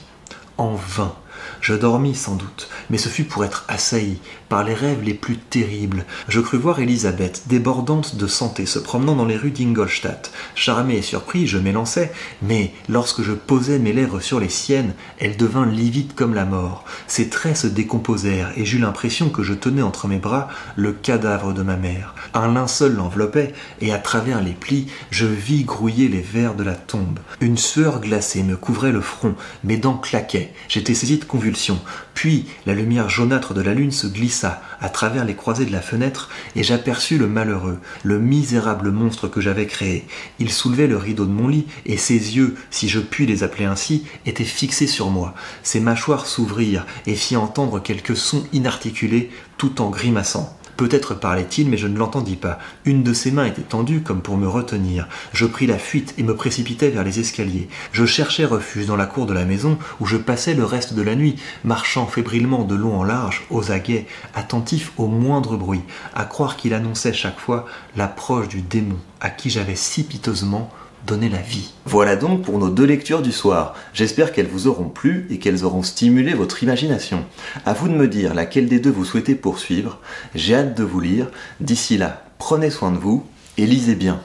En vain. Je dormis sans doute, mais ce fut pour être assailli par les rêves les plus terribles. Je crus voir Elisabeth, débordante de santé, se promenant dans les rues d'Ingolstadt. Charmé et surpris, je m'élançai, mais lorsque je posai mes lèvres sur les siennes, elle devint livide comme la mort. Ses traits se décomposèrent et j'eus l'impression que je tenais entre mes bras le cadavre de ma mère. Un linceul l'enveloppait et à travers les plis, je vis grouiller les vers de la tombe. Une sueur glacée me couvrait le front, mes dents claquaient, j'étais saisi de convulsions. Puis la lumière jaunâtre de la lune se glissa à travers les croisées de la fenêtre et j'aperçus le malheureux, le misérable monstre que j'avais créé. Il soulevait le rideau de mon lit et ses yeux, si je puis les appeler ainsi, étaient fixés sur moi. Ses mâchoires s'ouvrirent et fit entendre quelques sons inarticulés tout en grimaçant. Peut-être parlait-il, mais je ne l'entendis pas. Une de ses mains était tendue comme pour me retenir. Je pris la fuite et me précipitai vers les escaliers. Je cherchais refuge dans la cour de la maison où je passais le reste de la nuit, marchant fébrilement de long en large, aux aguets, attentif au moindre bruit, à croire qu'il annonçait chaque fois l'approche du démon à qui j'avais si piteusement donner la vie. Voilà donc pour nos 2 lectures du soir. J'espère qu'elles vous auront plu et qu'elles auront stimulé votre imagination. À vous de me dire laquelle des 2 vous souhaitez poursuivre. J'ai hâte de vous lire. D'ici là, prenez soin de vous et lisez bien.